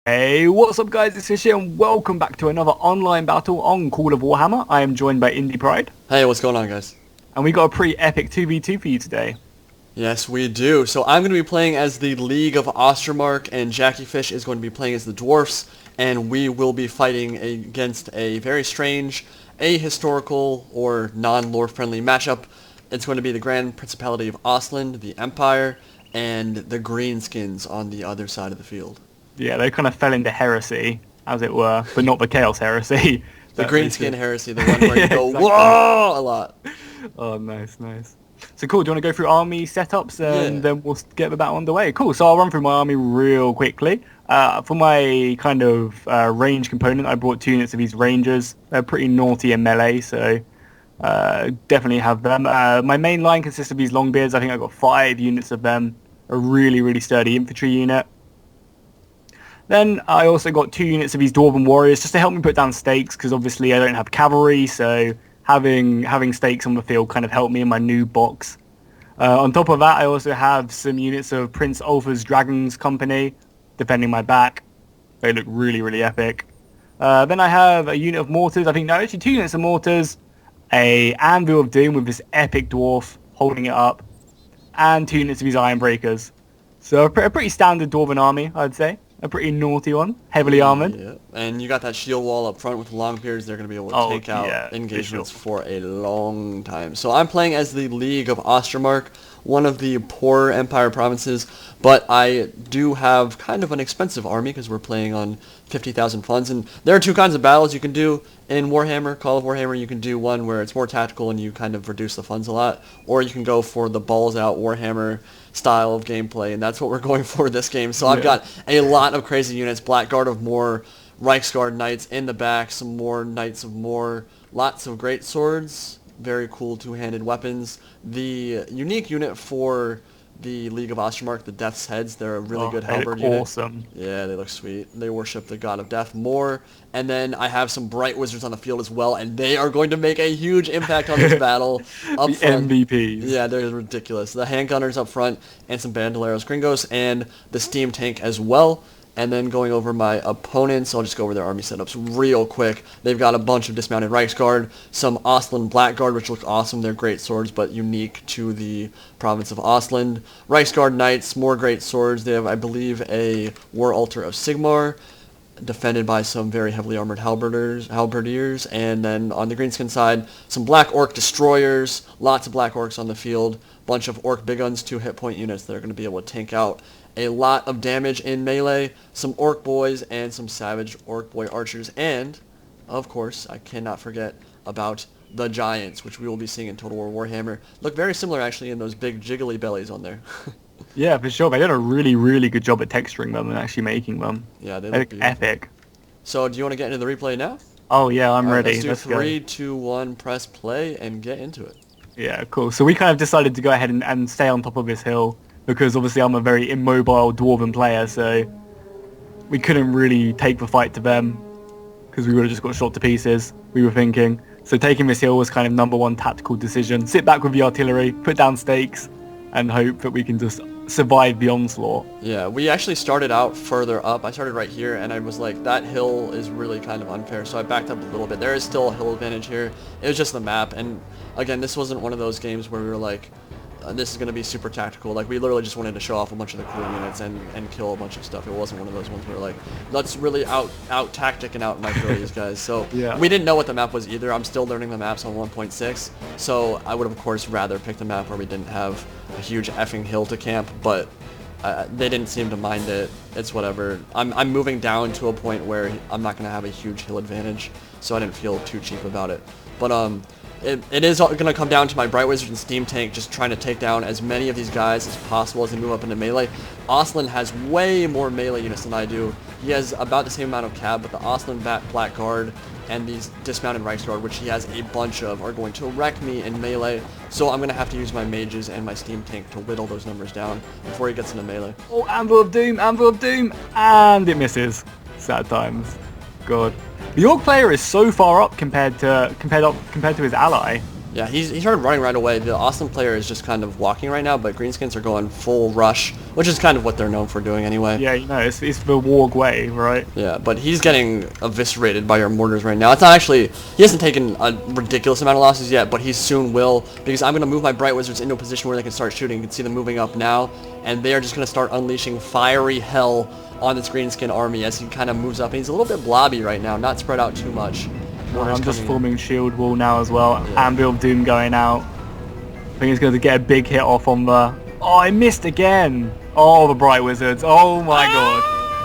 Hey, what's up guys, it's Fish here and welcome back to another online battle on Call of Warhammer. I am joined by Indie Pride. Hey, what's going on, guys? And we got a pretty epic 2v2 for you today. Yes, we do. So I'm going to be playing as the League of Ostermark, and Jackie Fish is going to be playing as the Dwarfs, and we will be fighting against a very strange, ahistorical, or non-lore friendly matchup. It's going to be the Grand Principality of Ostland, the Empire, and the Greenskins on the other side of the field. Yeah, they kind of fell into heresy, as it were, but not the Chaos heresy. The Greenskin heresy, the one where you go, exactly. whoa, a lot. Oh, nice. So cool, do you want to go through army setups and Yeah. then we'll get the battle underway? Cool, so I'll run through my army real quickly. For my kind of range component, I brought 2 units of these rangers. They're pretty naughty in melee, so definitely have them. My main line consists of these longbeards. I think I've got 5 units of them. A really sturdy infantry unit. Then I also got 2 units of these dwarven warriors just to help me put down stakes, because obviously I don't have cavalry, so having stakes on the field kind of helped me in my new box. On top of that, I also have some units of Prince Ulfur's Dragons Company defending my back. They look really epic. Then I have a unit of mortars. I think no, actually 2 units of mortars, a Anvil of Doom with this epic dwarf holding it up, and 2 units of these Iron Breakers. So a pretty standard dwarven army, I'd say. A pretty naughty one, heavily armored. Yeah, and you got that shield wall up front with the Longbeards. They're going to be able to take out engagements for a long time. So I'm playing as the League of Ostermark, one of the poorer Empire provinces, but I do have kind of an expensive army because we're playing on 50,000 funds. And there are 2 kinds of battles you can do in Warhammer, Call of Warhammer. You can do one where it's more tactical and you kind of reduce the funds a lot, or you can go for the balls out Warhammer style of gameplay, and that's what we're going for this game. So I've got a lot of crazy units, Blackguard of More, Reiksguard Knights in the back, some more Knights of More, lots of great swords, very cool 2-handed weapons. The unique unit for the League of Ostermark, the Death's Heads, they're a really good halberd unit. Awesome. Yeah, they look sweet. They worship the god of death more. And then I have some Bright Wizards on the field as well, and they are going to make a huge impact on this battle. Up the front. MVPs. Yeah, they're ridiculous. The handgunners up front, and some Bandoleros Gringos, and the steam tank as well. And then going over my opponents, I'll just go over their army setups real quick. They've got a bunch of dismounted Reiksguard, some Ostland Blackguard, which look awesome. They're great swords, but unique to the province of Ostland. Reiksguard Knights, more great swords. They have, I believe, a War Altar of Sigmar, defended by some very heavily armored halberdiers. And then on the Greenskin side, some Black Orc Destroyers, lots of Black Orcs on the field, bunch of Orc Big Guns, 2 hit point units that are going to be able to tank out a lot of damage in melee, some Orc Boys, and some Savage Orc Boy Archers, and, of course, I cannot forget about the Giants, which we will be seeing in Total War Warhammer. Look very similar, actually, in those big jiggly bellies on there. Yeah, for sure. They did a really good job at texturing them and actually making them. Yeah, they look look epic. So, do you want to get into the replay now? Oh yeah, I'm ready. Let's do go. 3, 2, 1, press play, and get into it. Yeah, cool. So we kind of decided to go ahead and stay on top of this hill, because obviously I'm a very immobile dwarven player, so we couldn't really take the fight to them, because we would have just got shot to pieces, we were thinking. So taking this hill was kind of #1 tactical decision. Sit back with the artillery, put down stakes, and hope that we can just survive the onslaught. Yeah, we actually started out further up. I started right here, and I was like, that hill is really kind of unfair, so I backed up a little bit. There is still a hill advantage here. It was just the map, and again, this wasn't one of those games where we were like, this is going to be super tactical. Like, we literally just wanted to show off a bunch of the cool units and kill a bunch of stuff. It wasn't one of those ones where like, let's really out tactic and out micro these guys. So yeah. We didn't know what the map was either. I'm still learning the maps on 1.6, so I would have, of course, rather picked a map where we didn't have a huge effing hill to camp, but they didn't seem to mind it. It's whatever. I'm moving down to a point where I'm not going to have a huge hill advantage, so I didn't feel too cheap about it. But it is going to come down to my Bright Wizard and Steam Tank just trying to take down as many of these guys as possible as they move up into melee. Ostland has way more melee units than I do. He has about the same amount of cab, but the Ostland Blackguard and these dismounted Reiksguard, which he has a bunch of, are going to wreck me in melee. So I'm going to have to use my mages and my Steam Tank to whittle those numbers down before he gets into melee. Oh, Anvil of Doom, and it misses. Sad times. God. The Orc player is so far up compared to his ally. Yeah, he started running right away. The Ostland player is just kind of walking right now, but Greenskins are going full rush, which is kind of what they're known for doing anyway. Yeah, you know, it's the WAAAAGH way, right? Yeah, but he's getting eviscerated by your mortars right now. It's not actually, he hasn't taken a ridiculous amount of losses yet, but he soon will, because I'm going to move my Bright Wizards into a position where they can start shooting. You can see them moving up now, and they are just going to start unleashing fiery hell on this Greenskin army as he kind of moves up. And he's a little bit blobby right now, not spread out too much. I'm just forming shield wall now as well. Yeah. Anvil of Doom going out. I think he's going to get a big hit off on the... Oh, I missed again. Oh, the Bright Wizards. Oh my god.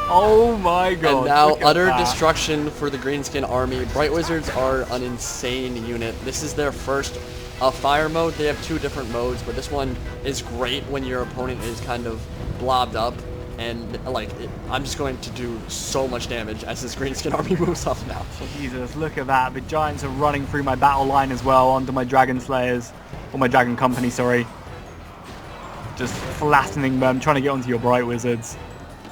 Oh my god. And now utter destruction for the Greenskin army. Bright Wizards are an insane unit. This is their first fire mode. They have 2 different modes, but this one is great when your opponent is kind of blobbed up. And like, I'm just going to do so much damage as this Greenskin army moves up now. Jesus, look at that. The Giants are running through my battle line as well onto my Dragon Slayers. Or my Dragon Company, sorry. Just flattening them, trying to get onto your Bright Wizards.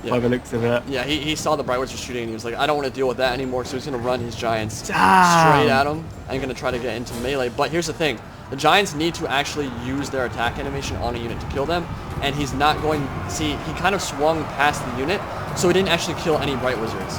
Yeah. By the looks of it. Yeah, he saw the Bright Wizards shooting and he was like, I don't want to deal with that anymore, so he's going to run his Giants straight at him and going to try to get into melee. But here's the thing. The Giants need to actually use their attack animation on a unit to kill them, and he's not going... See, he kind of swung past the unit, so he didn't actually kill any Bright Wizards.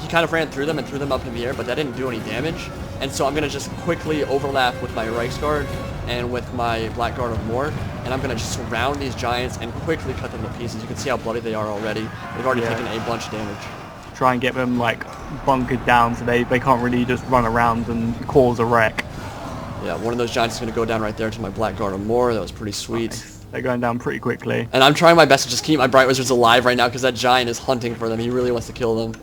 He kind of ran through them and threw them up in the air, but that didn't do any damage. And so I'm going to just quickly overlap with my Reiksguard and with my Blackguard of War, and I'm going to just surround these Giants and quickly cut them to pieces. You can see how bloody they are already. They've already taken a bunch of damage. Try and get them, like, bunkered down so they can't really just run around and cause a wreck. Yeah, one of those Giants is going to go down right there to my Blackguard of War. That was pretty sweet. Nice. They're going down pretty quickly. And I'm trying my best to just keep my Bright Wizards alive right now because that Giant is hunting for them. He really wants to kill them.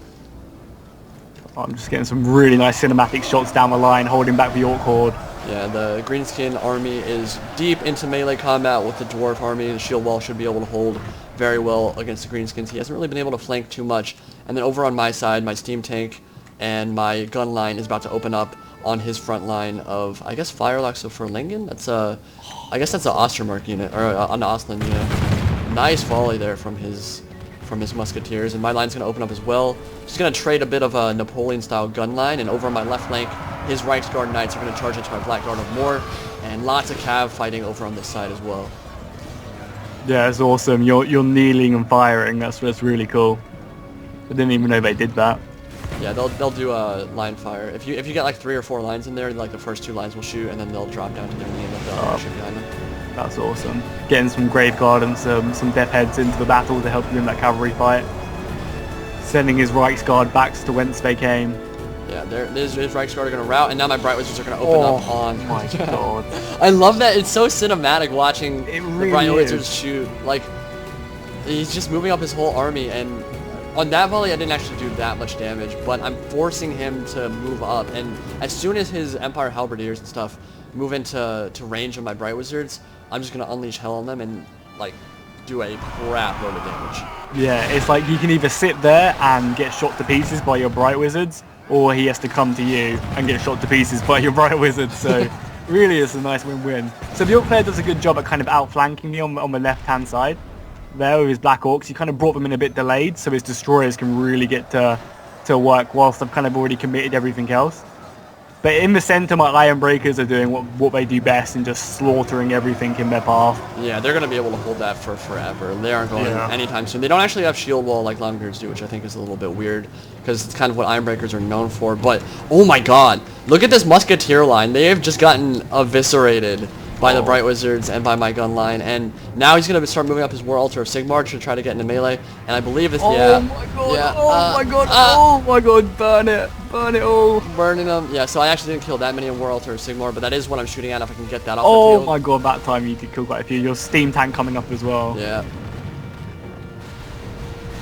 I'm just getting some really nice cinematic shots down the line, holding back the Orc Horde. Yeah, the Greenskin army is deep into melee combat with the Dwarf army. The shield wall should be able to hold very well against the Greenskins. He hasn't really been able to flank too much. And then over on my side, my steam tank and my gun line is about to open up on his front line of, I guess, Firelocks of Verlingen. That's I guess that's an Ostermark unit, or an Ostland unit. Nice volley there from his musketeers, and my line's going to open up as well. Just going to trade a bit of a Napoleon-style gun line, and over on my left flank, his Reiksguard Knights are going to charge into my Blackguard of War, and lots of Cav fighting over on this side as well. Yeah, it's awesome. You're kneeling and firing. That's really cool. I didn't even know they did that. Yeah, they'll do a line fire. If you get like 3 or 4 lines in there, like the first 2 lines will shoot, and then they'll drop down to their knee and they'll shoot behind them. That's awesome. Getting some Graveguard and some Death Heads into the battle to help you in that cavalry fight. Sending his Reiksguard back to whence they came. Yeah, his Reiksguard are going to rout, and now my Bright Wizards are going to open up on... Oh my god. I love that. It's so cinematic watching the Bright Wizards shoot. Like, he's just moving up his whole army, and on that volley I didn't actually do that much damage, but I'm forcing him to move up, and as soon as his Empire Halberdiers and stuff move into range of my Bright Wizards, I'm just going to unleash hell on them and, like, do a crap load of damage. Yeah, it's like you can either sit there and get shot to pieces by your Bright Wizards, or he has to come to you and get shot to pieces by your Bright Wizards, so really it's a nice win-win. So the Orc player does a good job at kind of outflanking me on the left-hand side. There with his Black Orcs, he kind of brought them in a bit delayed, so his destroyers can really get to work whilst I've kind of already committed everything else. But in the center, my Iron Breakers are doing what they do best and just slaughtering everything in their path. Yeah, they're going to be able to hold that for forever. They aren't going anytime soon. They don't actually have shield wall like Longbeards do, which I think is a little bit weird, because it's kind of what Iron Breakers are known for. But, oh my god, look at this Musketeer line. They have just gotten eviscerated by the Bright Wizards and by my gun line, and now he's going to start moving up his War Altar of Sigmar to try to get into melee, and I believe it's, oh my god, burn it all. Burning them, yeah, so I actually didn't kill that many in War Altar of Sigmar, but that is what I'm shooting at if I can get that off the field. Oh my god, that time you did kill quite a few. Your steam tank coming up as well. Yeah.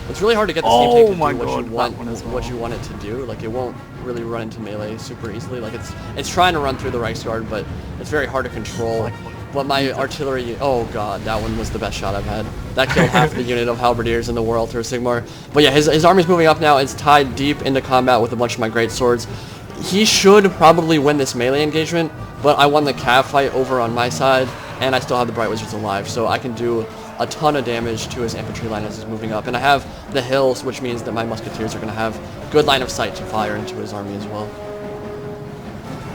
It's really hard to get the steam tank to do what you want it to do. Like, it won't really run into melee super easily. Like, it's trying to run through the Reiksguard, but it's very hard to control. But my artillery, oh god, that one was the best shot I've had. That killed half the unit of Halberdiers in the War Altar of Sigmar. But yeah, his army's moving up now. It's tied deep into combat with a bunch of my great swords. He should probably win this melee engagement, but I won the Cav fight over on my side, and I still have the Bright Wizards alive, so I can do a ton of damage to his infantry line as he's moving up. And I have the hills, which means that my musketeers are going to have good line of sight to fire into his army as well.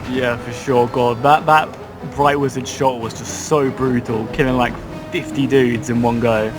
Yeah, for sure. God, that Bright Wizard shot was just so brutal, killing like 50 dudes in one go.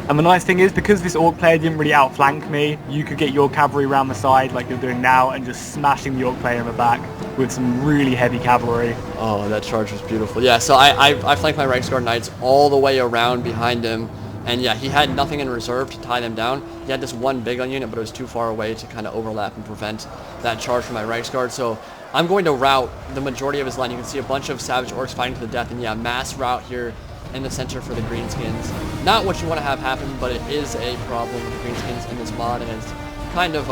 And the nice thing is, because this Orc player didn't really outflank me, you could get your cavalry around the side like you're doing now and just smashing the Orc player in the back with some really heavy cavalry. Oh, that charge was beautiful. Yeah, so I flanked my Reiksguard Knights all the way around behind him. And yeah, he had nothing in reserve to tie them down. He had this one big gun unit, but it was too far away to kind of overlap and prevent that charge from my Reiksguard. So I'm going to route the majority of his line. You can see a bunch of Savage Orcs fighting to the death. And yeah, mass route here in the center for the Greenskins. Not what you want to have happen, but it is a problem with the Greenskins in this mod, and it's kind of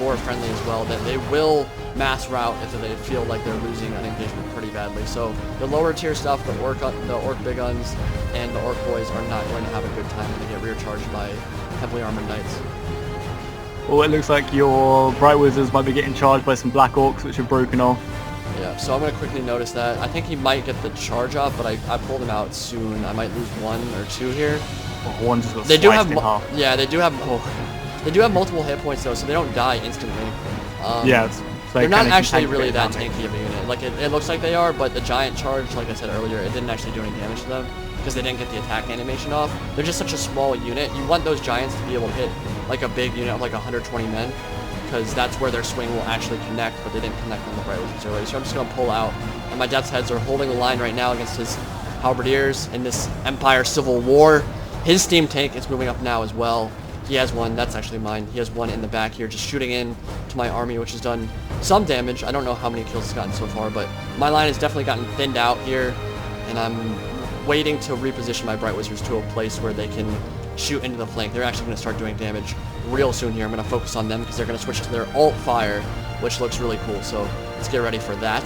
lore friendly as well, that they will mass route if they feel like they're losing an engagement pretty badly. So the lower tier stuff, the Orc big guns and the Orc boys are not going to have a good time when they get rear charged by heavily armored knights. Well, it looks like your Bright Wizards might be getting charged by some Black Orcs, which are broken off. Yeah, so I'm going to quickly notice that. I think he might get the charge off, but I pulled him out soon. I might lose 1 or 2 here. Well, one just got they do have in half. Yeah, they do have they do have multiple hit points though, so they don't die instantly. Yeah, they're not actually really that tanky of a unit. Like it looks like they are, but the giant charge, like I said earlier, it didn't actually do any damage to them because they didn't get the attack animation off. They're just such a small unit. You want those giants to be able to hit like a big unit of like 120 men, because that's where their swing will actually connect, but they didn't connect on the Bright Wizards early. So I'm just going to pull out. And my Death's Heads are holding the line right now against his Halberdiers in this Empire Civil War. His steam tank is moving up now as well. He has one. That's actually mine. He has one in the back here just shooting in to my army, which has done some damage. I don't know how many kills it's gotten so far, but my line has definitely gotten thinned out here, and I'm waiting to reposition my Bright Wizards to a place where they can shoot into the flank. They're actually going to start doing damage real soon here. I'm going to focus on them because they're going to switch to their alt fire, which looks really cool. So let's get ready for that.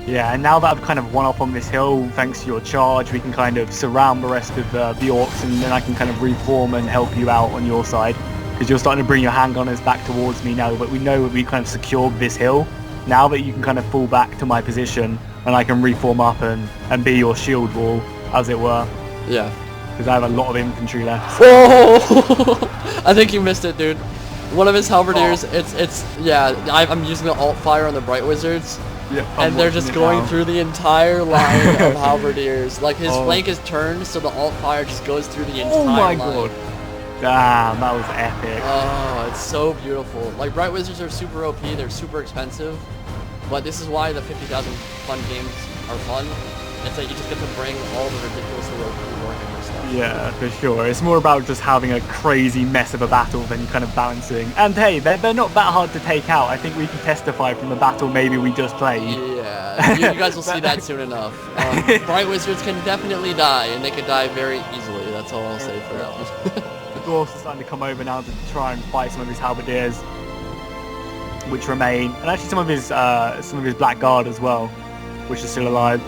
Yeah, and now that I've kind of won up on this hill, thanks to your charge, we can kind of surround the rest of the Orcs, and then I can kind of reform and help you out on your side. Because you're starting to bring your handgunners back towards me now, but we know that we kind of secured this hill. Now that you can kind of fall back to my position, and I can reform up and be your shield wall, as it were. Yeah. Because I have a lot of infantry left. Oh! I think you missed it, dude. One of his Halberdiers, I'm using the alt fire on the Bright Wizards. Yeah, and they're just going through the entire line of Halberdiers. Like, his flank is turned, so the alt fire just goes through the entire line. God. Damn, that was epic. Oh, it's so beautiful. Like, Bright Wizards are super OP, they're super expensive, but this is why the 50,000 fun games are fun. It's that you just get to bring all the ridiculously OP Warhammer stuff. Yeah, for sure. It's more about just having a crazy mess of a battle than kind of balancing. And hey, they're not that hard to take out. I think we can testify from the battle maybe we just played. Yeah, you guys will see that soon enough. Bright Wizards can definitely die, and they can die very easily. That's all I'll say for that one. The Dwarfs are starting to come over now to try and fight some of his Halberdiers, which remain, and actually some of his Black Guard as well, which is still alive.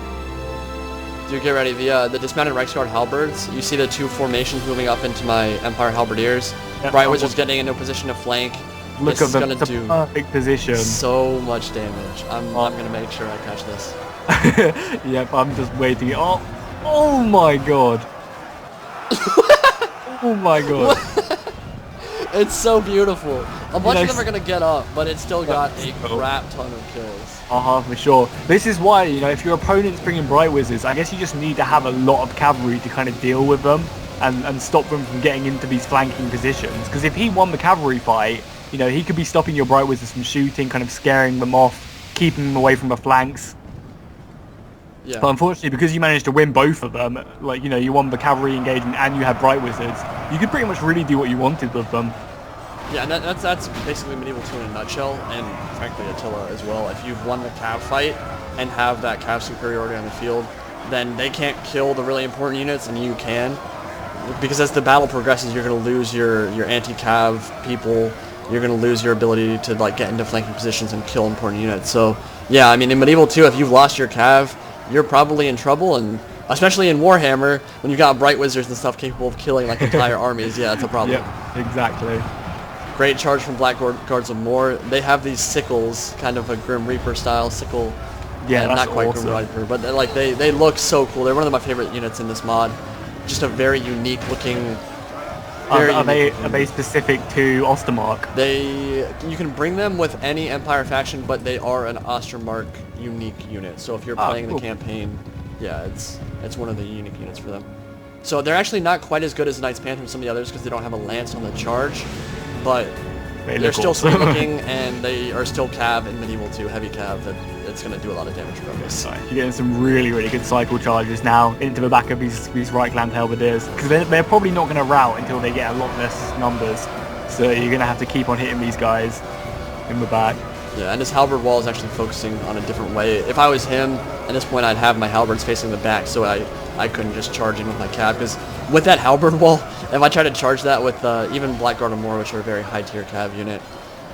Dude, get ready. The dismounted Reiksguard Halberds, you see the 2 formations moving up into my Empire Halberdiers. Yep, Bright Wizards getting into a position to flank. Look at the perfect position. So much damage. I'm going to make sure I catch this. Yep, I'm just waiting. Oh my god. Oh my god. It's so beautiful. A bunch of them are going to get up, but it's still got a crap ton of kills. For sure. This is why, if your opponent's bringing Bright Wizards, I guess you just need to have a lot of cavalry to kind of deal with them and stop them from getting into these flanking positions. Because if he won the cavalry fight, he could be stopping your Bright Wizards from shooting, kind of scaring them off, keeping them away from the flanks. Yeah. But unfortunately, because you managed to win both of them, you won the cavalry engagement and you had Bright Wizards, you could pretty much really do what you wanted with them. Yeah, and that's basically Medieval 2 in a nutshell, and frankly Attila as well. If you've won the Cav fight and have that Cav superiority on the field, then they can't kill the really important units, and you can. Because as the battle progresses, you're going to lose your anti-Cav people, you're going to lose your ability to get into flanking positions and kill important units. So, yeah, I mean, in Medieval 2, if you've lost your Cav, you're probably in trouble, and especially in Warhammer, when you've got Bright Wizards and stuff capable of killing entire armies, yeah, it's a problem. Yep, exactly. Great charge from Black Guards of Moor. They have these sickles, kind of a Grim Reaper style sickle. Yeah, that's not quite awesome. Grim Reaper, but they look so cool. They're one of my favorite units in this mod. Just a very unique looking Are they specific to Ostermark? You can bring them with any Empire faction, but they are an Ostermark unique unit. So if you're playing cool. the campaign, yeah, it's one of the unique units for them. So they're actually not quite as good as Knights Panther and some of the others because they don't have a lance on the charge, but they're still awesome. sweet looking, and they are still cav in Medieval 2, heavy cav, that it's going to do a lot of damage regardless. Right, you're getting some really, really good cycle charges now into the back of these Reichland Halberdiers, because they're probably not going to rout until they get a lot less numbers, so you're going to have to keep on hitting these guys in the back. Yeah, and this halberd wall is actually focusing on a different way. If I was him, at this point I'd have my halberds facing the back, so I couldn't just charge in with my cav, because with that halberd wall, if I try to charge that with even Blackguard or more, which are a very high tier cav unit,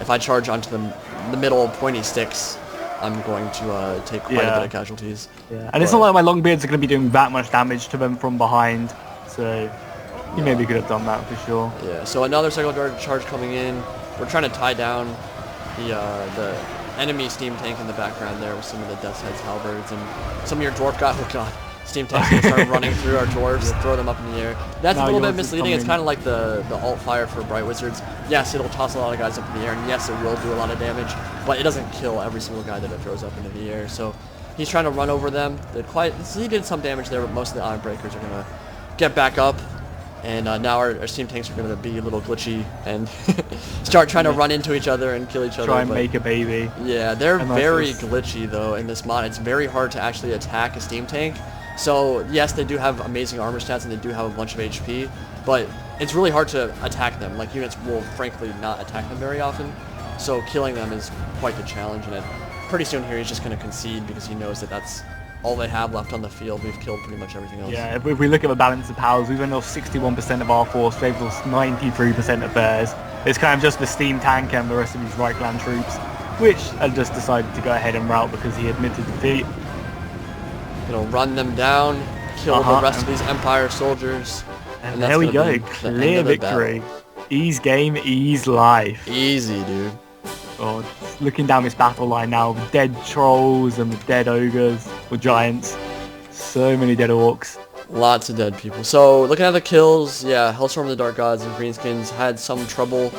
if I charge onto the middle pointy sticks, I'm going to take quite a bit of casualties. Yeah, and it's not like my Longbeards are going to be doing that much damage to them from behind, so you maybe could have done that for sure. Yeah, so another cycle guard charge coming in. We're trying to tie down the enemy steam tank in the background there with some of the Death's Heads halberds and some of your dwarf guys. Oh god, steam tanks gonna start running through our dwarves, throw them up in the air. That's a little bit misleading. It's kind of like the alt fire for Bright Wizards. Yes, it'll toss a lot of guys up in the air, and yes, it will do a lot of damage, but it doesn't kill every single guy that it throws up into the air. So he's trying to run over them. He did some damage there, but most of the iron breakers are gonna get back up. And now our steam tanks are going to be a little glitchy and start trying to run into each other and kill each other. Try and make a baby. Yeah, they're very glitchy though in this mod. It's very hard to actually attack a steam tank. So yes, they do have amazing armor stats and they do have a bunch of HP, but it's really hard to attack them. Like units will frankly not attack them very often. So killing them is quite the challenge, and pretty soon here he's just going to concede because he knows that that's all they have left on the field. We've killed pretty much everything else. Yeah, if we look at the balance of powers, we've only lost 61% of our force, they've lost 93% of theirs. It's kind of just the steam tank and the rest of these Reichland troops, which had just decided to go ahead and rout because he admitted defeat. Run them down, kill the rest of these Empire soldiers. And there we go, clear victory. Ease game, ease life. Easy, dude. Oh, looking down this battle line now, the dead trolls and the dead ogres, or giants. So many dead orcs. Lots of dead people. So, looking at the kills, yeah, Hellstorm of the Dark Gods and Greenskins had some trouble.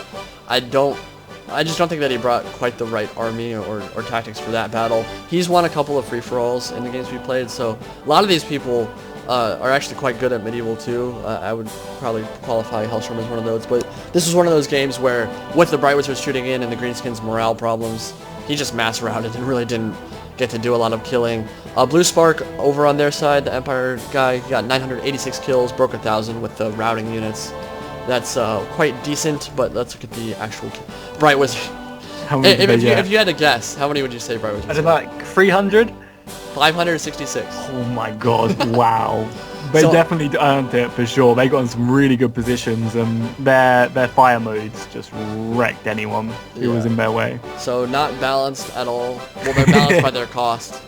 I just don't think that he brought quite the right army or tactics for that battle. He's won a couple of free-for-alls in the games we played, so a lot of these people are actually quite good at Medieval 2. I would probably qualify Hellstorm as one of those, but this was one of those games where, with the Bright Wizards shooting in and the Greenskins' morale problems, he just mass routed and really didn't get to do a lot of killing. Blue Spark over on their side, the Empire guy, got 986 kills, broke 1,000 with the routing units. That's quite decent, but let's look at the actual Bright Wizard. If you had to guess, how many would you say Bright Wizards? Like 300? 566. Oh my god, wow. They definitely earned it for sure. They got in some really good positions and their fire modes just wrecked anyone who was in their way. So not balanced at all. Well, they're balanced by their cost.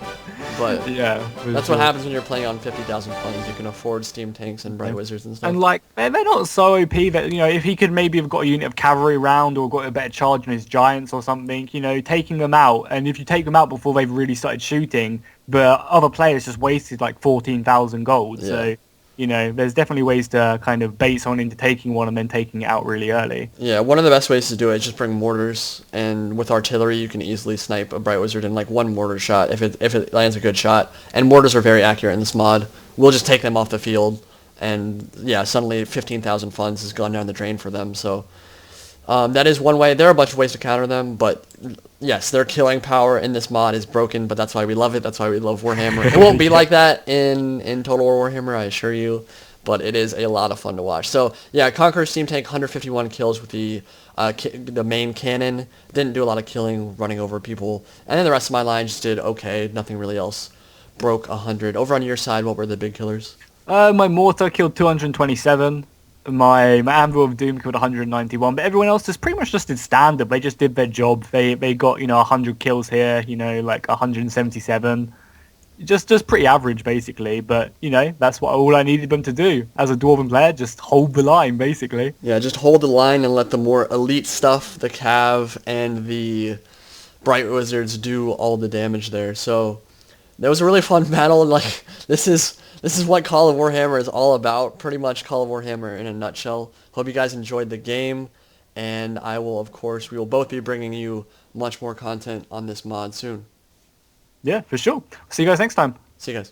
But yeah, that's what happens when you're playing on 50,000 funds. You can afford steam tanks and Bright Wizards and stuff. And like, they're not so OP that, if he could maybe have got a unit of cavalry around or got a better charge on his giants or something, taking them out. And if you take them out before they've really started shooting, but other players just wasted like 14,000 gold. Yeah. So, there's definitely ways to kind of bait someone into taking one and then taking it out really early. Yeah, one of the best ways to do it is just bring mortars, and with artillery you can easily snipe a Bright Wizard in like one mortar shot if it lands a good shot. And mortars are very accurate in this mod. We'll just take them off the field, and yeah, suddenly 15,000 funds has gone down the drain for them. So that is one way. There are a bunch of ways to counter them, but yes, their killing power in this mod is broken, but that's why we love it. That's why we love Warhammer. It won't be like that in Total War Warhammer, I assure you, but it is a lot of fun to watch. So yeah, Conqueror Steam Tank, 151 kills with the main cannon. Didn't do a lot of killing, running over people. And then the rest of my line just did okay. Nothing really else broke 100. Over on your side, what were the big killers? My Mortar killed 227. My Anvil of Doom killed 191, but everyone else pretty much just did standard. They just did their job. They got 100 kills here, like 177. Just pretty average basically, but that's what all I needed them to do as a Dwarven player. Just hold the line basically. Yeah, just hold the line and let the more elite stuff, the Cav and the Bright Wizards, do all the damage there. So that was a really fun battle. Like this is This is what Call of Warhammer is all about. Pretty much Call of Warhammer in a nutshell. Hope you guys enjoyed the game. And I will, of course, we will both be bringing you much more content on this mod soon. Yeah, for sure. See you guys next time. See you guys.